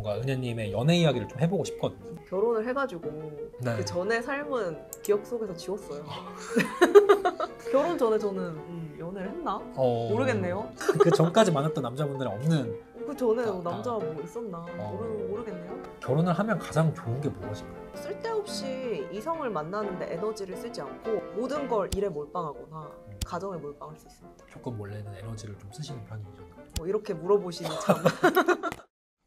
뭔가 은혜님의 연애 이야기를 좀 해보고 싶거든요. 결혼을 해가지고 네. 그 전에 삶은 기억 속에서 지웠어요. 결혼 전에 저는 연애를 했나? 모르겠네요. 그 전까지 만났던 남자분들은 없는. 그 전에 남자가 뭐 있었나? 어. 모르겠네요. 결혼을 하면 가장 좋은 게 무엇인가요? 쓸데없이 이성을 만나는데 에너지를 쓰지 않고 모든 걸 일에 몰빵하거나 가정에 몰빵할 수 있습니다. 조금 원래는 에너지를 좀 쓰시는 편이죠. 뭐 이렇게 물어보시니 참.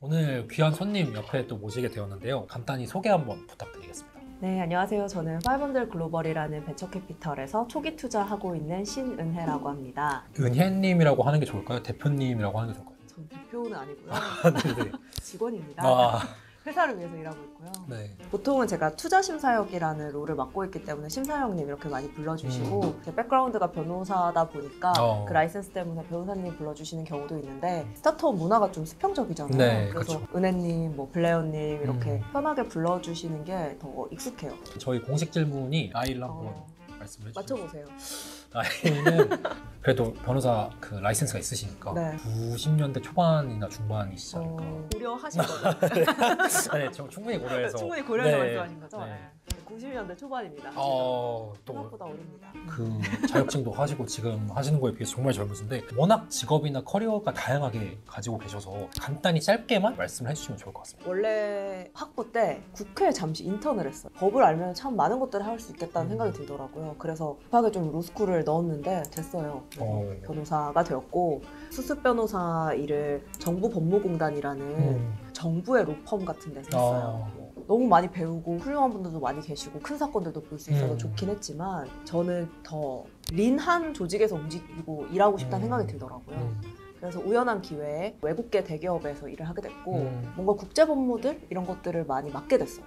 오늘 귀한 손님 옆에 또 모시게 되었는데요. 간단히 소개 한번 부탁드리겠습니다. 네, 안녕하세요. 저는 500 글로벌이라는 벤처캐피털에서 초기 투자하고 있는 신은혜라고 합니다. 은혜님이라고 하는 게 좋을까요? 대표님이라고 하는 게 좋을까요? 전 대표는 아니고요. 네네. 직원입니다. 아, 회사를 위해서 일하고 있고요. 네. 보통은 제가 투자심사역이라는 롤을 맡고 있기 때문에 심사역님 이렇게 많이 불러주시고 제 백그라운드가 변호사다 보니까 그 라이센스 때문에 변호사님 불러주시는 경우도 있는데 스타트업 문화가 좀 수평적이잖아요. 네, 그래서 그렇죠. 은혜님, 뭐 블레어님 이렇게 편하게 불러주시는 게 더 익숙해요. 저희 공식 질문이 나이를 한번 말씀해 주세요. 맞춰보세요. 나이는 그래도 변호사 그 라이센스가 있으시니까 네. 90년대 초반이나 중반이시지 않을까. 고려하신 거죠? 네, 저 충분히 고려해서. 충분히 고려해서 네. 말씀하신 거죠? 네. 90년대 초반입니다. 또 생각보다 어립니다. 그 자격증도 하시고 지금 하시는 거에 비해서 정말 젊으신데 워낙 직업이나 커리어가 다양하게 가지고 계셔서 간단히 짧게만 말씀을 해주시면 좋을 것 같습니다. 원래 학부 때 국회에 잠시 인턴을 했어요. 법을 알면 참 많은 것들을 할 수 있겠다는 생각이 들더라고요. 그래서 급하게 좀 로스쿨을 넣었는데 됐어요. 그래서 변호사가 되었고 수습 변호사 일을 정부법무공단이라는 정부의 로펌 같은 데서 했어요. 너무 많이 배우고 훌륭한 분들도 많이 계시고 큰 사건들도 볼 수 있어서 좋긴 했지만 저는 더 린한 조직에서 움직이고 일하고 싶다는 생각이 들더라고요. 그래서 우연한 기회에 외국계 대기업에서 일을 하게 됐고 뭔가 국제법무들 이런 것들을 많이 맡게 됐어요.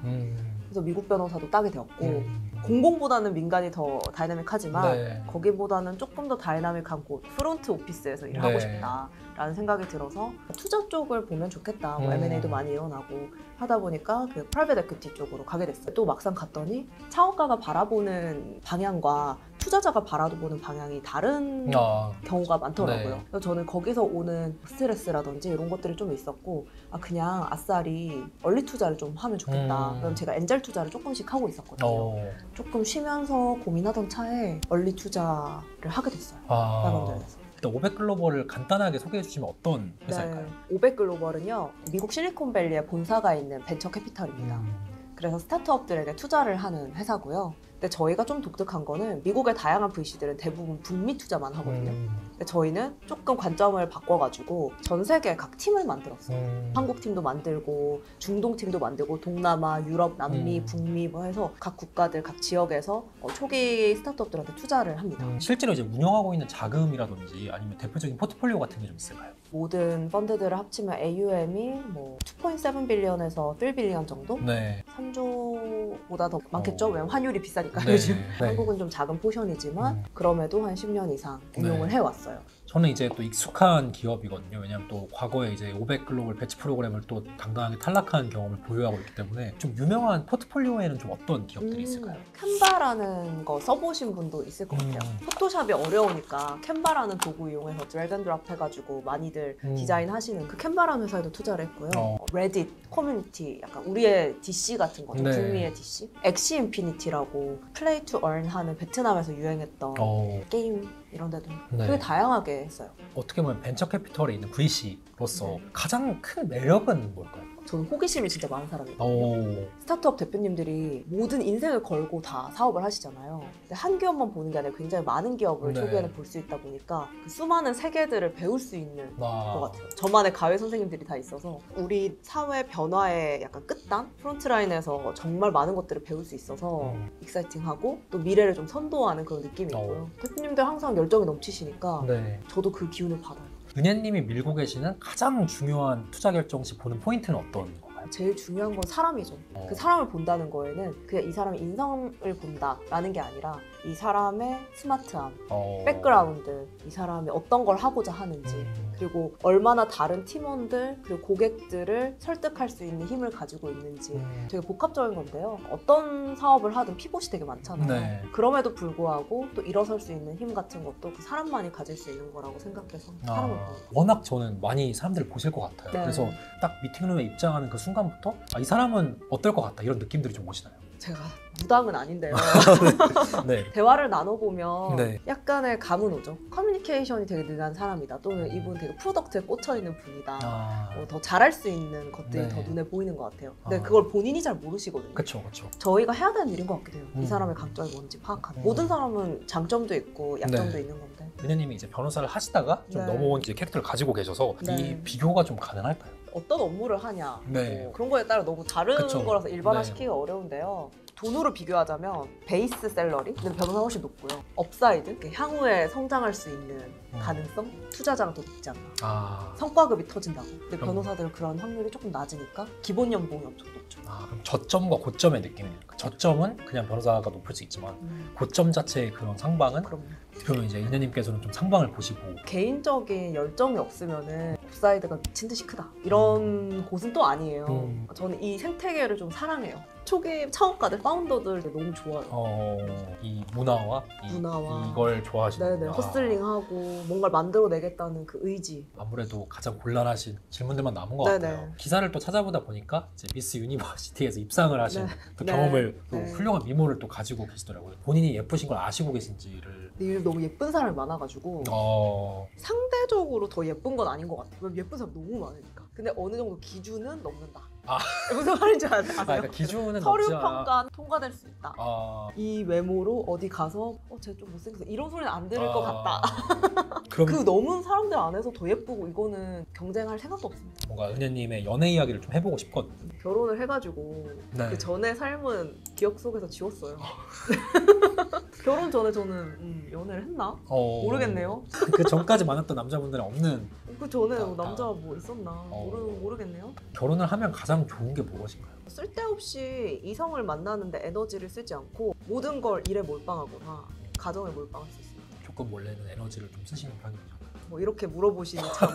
그래서 미국 변호사도 따게 되었고 공공보다는 민간이 더 다이나믹하지만 네. 거기보다는 조금 더 다이나믹한 곳 프론트 오피스에서 일을 하고 싶다라는 생각이 들어서 투자 쪽을 보면 좋겠다. 뭐 M&A도 많이 일어나고 하다 보니까 그 프라이빗 에퀴티 쪽으로 가게 됐어요. 또 막상 갔더니 창업가가 바라보는 방향과 투자자가 바라보는 방향이 다른 경우가 많더라고요. 네. 그래서 저는 거기서 오는 스트레스라든지 이런 것들이 좀 있었고 그냥 아싸리 얼리 투자를 좀 하면 좋겠다. 그럼 제가 엔젤 투자를 조금씩 하고 있었거든요. 조금 쉬면서 고민하던 차에 얼리 투자를 하게 됐어요. 다이먼드에서. 일단 500 글로벌을 간단하게 소개해 주시면 어떤 회사일까요? 500 글로벌은요. 미국 실리콘밸리에 본사가 있는 벤처 캐피털입니다. 그래서 스타트업들에게 투자를 하는 회사고요. 근데 저희가 좀 독특한 거는 미국의 다양한 VC들은 대부분 북미 투자만 하거든요. 근데 저희는 조금 관점을 바꿔가지고 전 세계 각 팀을 만들었어요. 한국 팀도 만들고 중동 팀도 만들고 동남아, 유럽, 남미, 북미 뭐 해서 각 국가들, 각 지역에서 초기 스타트업들한테 투자를 합니다. 실제로 이제 운영하고 있는 자금이라든지 아니면 대표적인 포트폴리오 같은 게 좀 있을까요? 모든 펀드들을 합치면 AUM이 뭐 2.7 빌리언에서 3 빌리언 정도? 네. 3조보다 더 많겠죠? 왜냐면 환율이 비싸니까 요즘. 한국은 좀 작은 포션이지만 그럼에도 한 10년 이상 운용을 해왔어요. 저는 이제 또 익숙한 기업이거든요. 왜냐하면 또 과거에 이제 500 글로벌 배치 프로그램을 또 당당하게 탈락한 경험을 보유하고 있기 때문에 좀 유명한 포트폴리오에는 좀 어떤 기업들이 있을까요? 캔바라는 거 써보신 분도 있을 것 같아요. 포토샵이 어려우니까 캔바라는 도구 이용해서 드래그 앤 드롭 해가지고 많이들 디자인하시는 그 캔바라는 회사에도 투자를 했고요. 레딧 커뮤니티, 약간 우리의 DC 같은 거죠. 북미의 DC. 엑시 인피니티라고 플레이 투 얼 하는 베트남에서 유행했던 게임 이런 데도 되게 다양하게 했어요. 어떻게 보면 벤처 캐피털에 있는 VC로서 가장 큰 매력은 뭘까요? 저는 호기심이 진짜 많은 사람이거든요. 스타트업 대표님들이 모든 인생을 걸고 다 사업을 하시잖아요. 근데 한 기업만 보는 게 아니라 굉장히 많은 기업을 초기에는 볼 수 있다 보니까 그 수많은 세계들을 배울 수 있는 것 같아요. 저만의 가외 선생님들이 다 있어서 우리 사회 변화의 약간 끝단? 프론트라인에서 정말 많은 것들을 배울 수 있어서 익사이팅하고 또 미래를 좀 선도하는 그런 느낌이 있고요. 대표님들 항상 열정이 넘치시니까 저도 그 기운을 받아요. 은혜님이 밀고 계시는 가장 중요한 투자 결정 시 보는 포인트는 어떤 건가요? 제일 중요한 건 사람이죠. 그 사람을 본다는 거에는 그냥 이 사람의 인성을 본다라는 게 아니라 이 사람의 스마트함, 백그라운드, 이 사람이 어떤 걸 하고자 하는지 그리고 얼마나 다른 팀원들 그리고 고객들을 설득할 수 있는 힘을 가지고 있는지 되게 복합적인 건데요. 어떤 사업을 하든 피봇이 되게 많잖아요. 네. 그럼에도 불구하고 또 일어설 수 있는 힘 같은 것도 그 사람만이 가질 수 있는 거라고 생각해서 사람을 보는 거예요. 워낙 저는 많이 사람들을 보실 것 같아요. 네. 그래서 딱 미팅룸에 입장하는 그 순간부터 이 사람은 어떨 것 같다 이런 느낌들이 좀 오시나요? 제가 무당은 아닌데요. 네. 대화를 나눠보면 네. 약간의 감은 오죠. 커뮤니케이션이 되게 능한 사람이다. 또는 이분 되게 프로덕트에 꽂혀있는 분이다. 더 잘할 수 있는 것들이 네. 더 눈에 보이는 것 같아요. 근데 아. 그걸 본인이 잘 모르시거든요. 그쵸, 그쵸. 저희가 해야 되는 일인 것 같기도 해요. 이 음. 사람의 강점이 뭔지 파악하는. 음. 모든 사람은 장점도 있고 약점도 네. 있는 건데. 은혜님이 이제 변호사를 하시다가 좀 네. 넘어온 이제 캐릭터를 가지고 계셔서 네. 이 비교가 좀 가능할까요? 어떤 업무를 하냐 네. 뭐 그런 거에 따라 너무 다른 그쵸. 거라서 일반화시키기가 어려운데요. 돈으로 비교하자면 베이스 샐러리 는 변호사가 훨씬 높고요. 업사이드, 향후에 성장할 수 있는 가능성, 투자자가 더 높지 않나. 성과급이 터진다고. 근데 그럼- 변호사들은 그런 확률이 조금 낮으니까 기본 연봉이 엄청 높죠. 그럼 저점과 고점의 느낌이에요. 저점은 그냥 변호사가 높을 수 있지만 고점 자체의 그런 상방은 그럼 그러면 이제 은혜님께서는 좀 상방을 보시고 개인적인 열정이 없으면은 옵사이드가 미친 듯이 크다 이런 곳은 또 아니에요. 저는 이 생태계를 좀 사랑해요. 초기 창업가들, 파운더들 너무 좋아요. 이 문화와, 문화와. 이걸 좋아하시는 네네, 허슬링하고 뭔가를 만들어내겠다는 그 의지. 아무래도 가장 곤란하신 질문들만 남은 것 네네. 같아요. 기사를 또 찾아보다 보니까 이제 미스 유니버시티에서 입상을 하신 네. 또 네. 경험을 또 네. 훌륭한 미모를 또 가지고 계시더라고요. 본인이 예쁘신 걸 아시고 계신지를 근데 너무 예쁜 사람이 많아가지고 상대적으로 더 예쁜 건 아닌 것 같아요. 왜냐면 예쁜 사람 너무 많으니까. 근데 어느 정도 기준은 넘는다. 아. 무슨 말인지 아세요? 그러니까 기준은 서류 없지 않아. 평가 통과될 수 있다. 이 외모로 어디 가서 쟤 좀 못생겼어 이런 소리는 안 들을 것 같다. 그럼 그 넘은 사람들 안에서 더 예쁘고 이거는 경쟁할 생각도 없습니다. 뭔가 은혜님의 연애 이야기를 좀 해보고 싶거든요. 결혼을 해가지고 네. 그 전의 삶은 기억 속에서 지웠어요. 결혼 전에 저는 연애를 했나? 모르겠네요. 그 전까지 만났던 남자분들은 없는. 그 전에 아, 남자 뭐 있었나? 모르겠네요. 결혼을 하면 가장 좋은 게 무엇인가요? 쓸데없이 이성을 만나는데 에너지를 쓰지 않고 모든 걸 일에 몰빵하거나 가정에 몰빵할 수 있어요. 조금 원래는 에너지를 좀 쓰시는 편이죠. 뭐 이렇게 물어보시니 참.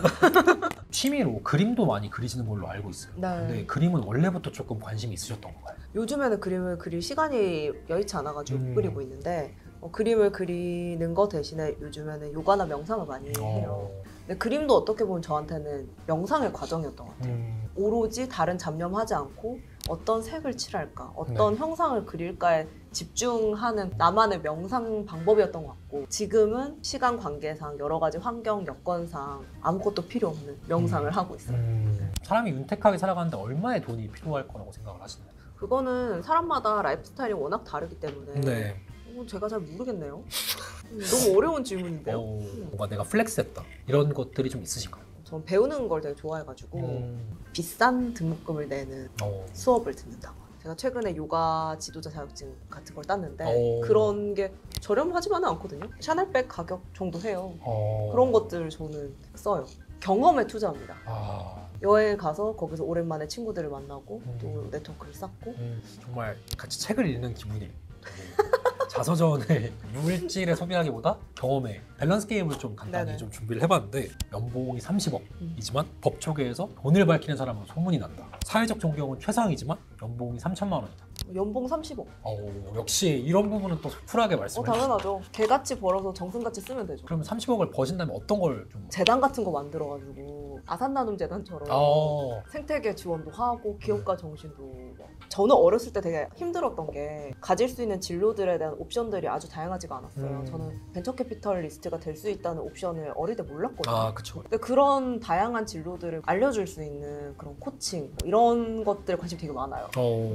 취미로 그림도 많이 그리시는 걸로 알고 있어요. 네. 근데 그림은 원래부터 조금 관심이 있으셨던 건가요? 요즘에는 그림을 그릴 시간이 여의치 않아가지고 못 그리고 있는데 그림을 그리는 거 대신에 요즘에는 요가나 명상을 많이 해요. 근데 그림도 어떻게 보면 저한테는 명상의 과정이었던 것 같아요. 오로지 다른 잡념하지 않고 어떤 색을 칠할까, 어떤 형상을 그릴까에 집중하는 나만의 명상 방법이었던 것 같고 지금은 시간 관계상 여러 가지 환경, 여건상 아무것도 필요 없는 명상을 하고 있어요. 사람이 윤택하게 살아가는데 얼마의 돈이 필요할 거라고 생각을 하시나요? 그거는 사람마다 라이프 스타일이 워낙 다르기 때문에 네. 제가 잘 모르겠네요. 너무 어려운 질문인데요. 뭔가 내가 플렉스했다 이런 것들이 좀 있으신가요? 전 배우는 걸 되게 좋아해가지고 비싼 등록금을 내는 수업을 듣는다고. 제가 최근에 요가 지도자 자격증 같은 걸 땄는데 그런 게 저렴하지만은 않거든요. 샤넬백 가격 정도 해요. 그런 것들을 저는 써요. 경험에 투자합니다. 여행 가서 거기서 오랜만에 친구들을 만나고 또 네트워크를 쌓고 정말 같이 책을 읽는 기분이에요. 자서전을 물질에 소비하기보다 경험에 밸런스 게임을 좀 간단히 네네. 좀 준비를 해봤는데 연봉이 30억이지만 법조계에서 돈을 밝히는 사람은 소문이 난다. 사회적 존경은 최상이지만 연봉이 3천만 원이다. 연봉 30억. 역시 이런 부분은 또 쿨하게 말씀해 주시죠. 당연하죠. 개같이 벌어서 정승같이 쓰면 되죠. 그러면 30억을 버신다면 어떤 걸 좀... 재단 같은 거 만들어가지고 아산나눔 재단처럼 생태계 지원도 하고 기업가 정신도 막. 저는 어렸을 때 되게 힘들었던 게 가질 수 있는 진로들에 대한 옵션들이 아주 다양하지가 않았어요. 저는 벤처캐피털리스트가 될 수 있다는 옵션을 어릴 때 몰랐거든요. 그쵸. 근데 그런 다양한 진로들을 알려줄 수 있는 그런 코칭 뭐 이런 것들에 관심이 되게 많아요.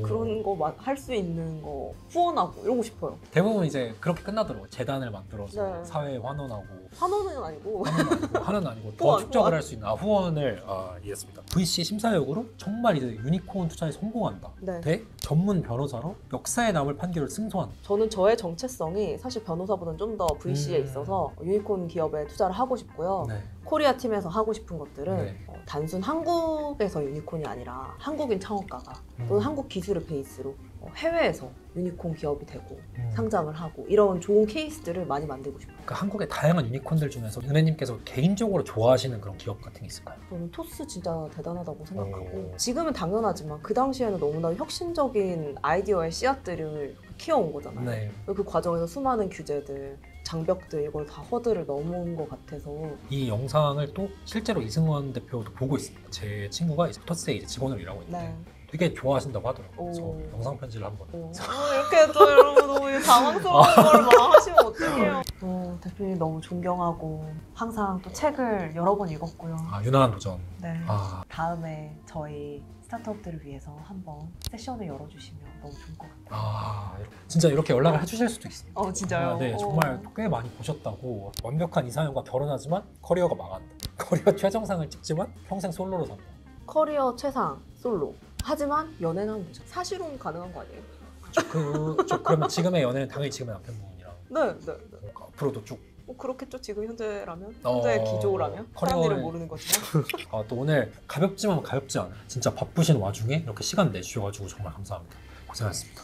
그런 거 할 수 있는 거 후원하고 이러고 싶어요. 대부분 이제 그렇게 끝나더라고요. 재단을 만들어서 네. 사회에 환원하고 환원은 아니고 하는 아니고 더 축적을 할 수 있는 후원을 이해했습니다. VC 심사역으로 정말 이제 유니콘 투자에 성공한다. 네. 대 전문 변호사로 역사에 남을 판결을 승소한다. 저는 저의 정체성이 사실 변호사보다는 좀 더 VC에 있어서 유니콘 기업에 투자를 하고 싶고요. 네. 코리아 팀에서 하고 싶은 것들은 네. 단순 한국에서 유니콘이 아니라 한국인 창업가가 또는 한국 기술을 베이스로 해외에서 유니콘 기업이 되고 상장을 하고 이런 좋은 케이스들을 많이 만들고 싶어요. 그러니까 한국의 다양한 유니콘들 중에서 은혜님께서 개인적으로 좋아하시는 그런 기업 같은 게 있을까요? 저는 토스 진짜 대단하다고 생각하고 오. 지금은 당연하지만 그 당시에는 너무나 혁신적인 아이디어의 씨앗들을 키워온 거잖아요. 네. 그 과정에서 수많은 규제들, 장벽들 이걸 다 허들을 넘은 것 같아서 이 영상을 또 실제로 이승원 대표도 보고 있습니다. 제 친구가 이제 토스에 이제 직원으로 일하고 있는데 네. 되게 좋아하신다고 하더라고요. 그래서 오. 영상 편지를 한번. 이렇게 또 여러분 너무 당황스러운 걸 막 하시면 어떡해요. 대표님 너무 존경하고 항상 또 책을 여러 번 읽었고요. 아, 유난한 도전. 네. 아, 다음에 저희 스타트업들을 위해서 한번 세션을 열어주시면 너무 좋을 것 같아요. 아, 진짜 이렇게 연락을 해주실 수도 있습니다. 진짜요? 아, 네, 정말 꽤 많이 보셨다고. 완벽한 이상형과 결혼하지만 커리어가 망한다. 커리어 최정상을 찍지만 평생 솔로로 산다. 커리어 최상 솔로. 하지만 연애는 하면 되죠. 사실혼 가능한 거 아니에요? 그러면 지금의 연애는 당연히 지금의 남편분이랑 네. 앞으로도 쭉. 그렇겠죠. 지금 현재라면 현재 기조라면 사람들은 모르는 거지만. 또 오늘 가볍지만 가볍지 않아요. 진짜 바쁘신 와중에 이렇게 시간 내주셔가지고 정말 감사합니다. 고생하셨습니다.